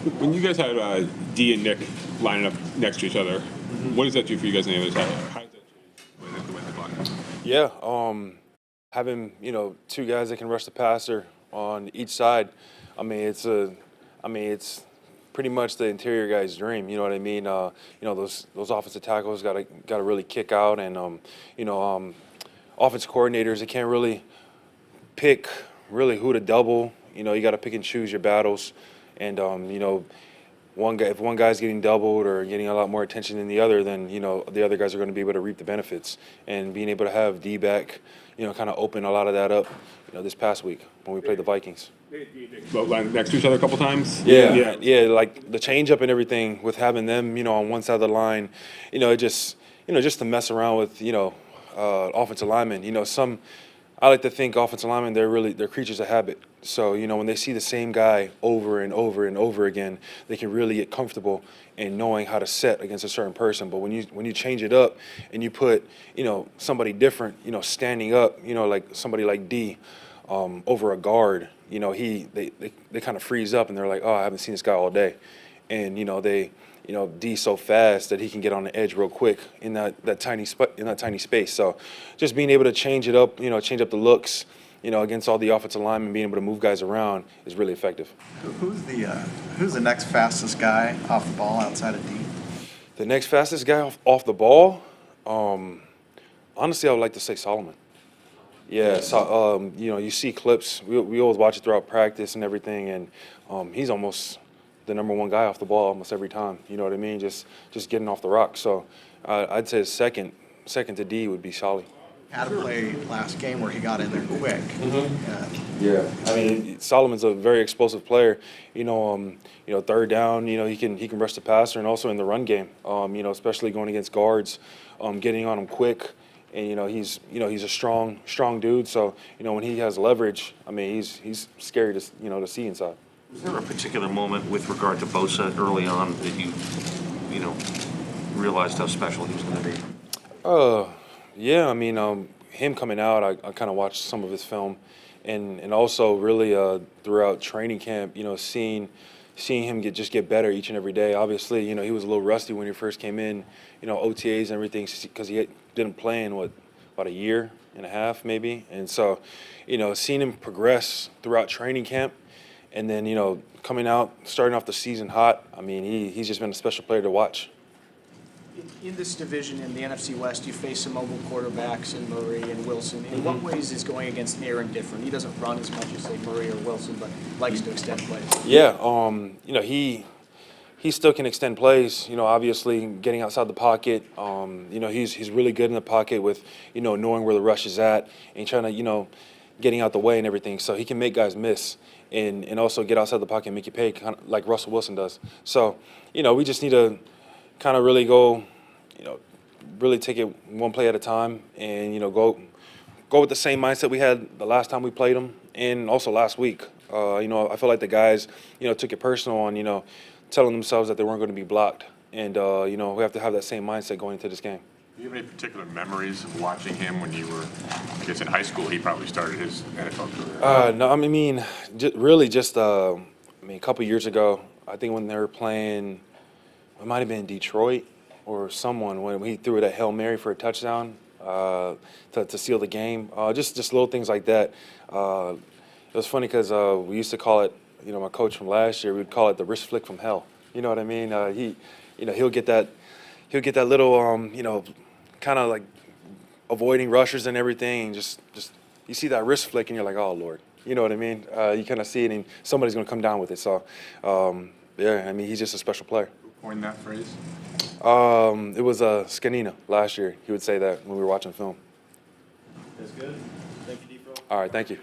When you guys had Dee and Nick lining up next to each other, what does that do for you guys on the other side? How does that change when the clock? Yeah, having two guys that can rush the passer on each side. It's pretty much the interior guy's dream. You know what I mean? Those offensive tackles gotta really kick out, and offensive coordinators, they can't really pick really who to double. You got to pick and choose your battles, and if one guy's getting doubled or getting a lot more attention than the other, then the other guys are going to be able to reap the benefits. And being able to have D back, kind of open a lot of that up. This past week when we played the Vikings. Both lined next to each other a couple times. Yeah. Like the change up and everything with having them, on one side of the line, just to mess around with, offensive linemen. I like to think offensive linemen, they're creatures of habit. So, when they see the same guy over and over and over again, they can really get comfortable in knowing how to set against a certain person. But when you change it up and you put, somebody different, standing up, like somebody like D, over a guard, they kind of freeze up and they're like, oh, I haven't seen this guy all day. And, D's so fast that he can get on the edge real quick in that tiny space. So just being able to change it up, change up the looks, against all the offensive linemen, being able to move guys around is really effective. Who's the next fastest guy off the ball outside of D? The next fastest guy off the ball, honestly, I would like to say Solomon. Yeah, so you see clips. We always watch it throughout practice and everything, and he's almost the number one guy off the ball almost every time. You know what I mean? Just getting off the rock. So I'd say second to D would be Solly. Had a play last game where he got in there quick. Yeah, I mean Solomon's a very explosive player. Third down, he can rush the passer, and also in the run game. Especially going against guards, getting on him quick. And he's a strong dude. So when he has leverage, he's scary to see inside. Was there a particular moment with regard to Bosa early on that you realized how special he was going to be? Yeah, him coming out, I kind of watched some of his film, and also really throughout training camp, seeing him get better each and every day. Obviously, he was a little rusty when he first came in, OTAs and everything, because he didn't play in about a year and a half maybe, and so, seeing him progress throughout training camp, and then coming out, starting off the season hot. He's just been a special player to watch. In this division, in the NFC West, you face some mobile quarterbacks in Murray and Wilson. In what ways is going against Aaron different? He doesn't run as much as, say, Murray or Wilson, but likes to extend plays. Yeah, he still can extend plays. Obviously getting outside the pocket. He's really good in the pocket with, knowing where the rush is at and trying to, getting out the way and everything. So he can make guys miss and also get outside the pocket and make you pay, kind of like Russell Wilson does. So, we just need to kind of really go, really take it one play at a time, and go with the same mindset we had the last time we played them, and also last week. I feel like the guys, took it personal on, telling themselves that they weren't going to be blocked, and we have to have that same mindset going into this game. Do you have any particular memories of watching him when you were, I guess, in high school? He probably started his NFL career. No, really just a couple years ago, I think when they were playing. It might have been Detroit or someone when he threw that Hail Mary for a touchdown to seal the game. Just little things like that. It was funny because we used to call it, my coach from last year, we'd call it the wrist flick from hell. You know what I mean? He'll get that little, kind of like avoiding rushers and everything. And just you see that wrist flick and you're like, oh Lord. You know what I mean? You kind of see it and somebody's going to come down with it. So, he's just a special player. Coined that phrase? It was Scanina last year. He would say that when we were watching film. That's good. Thank you, Dee Ford. All right, thank you.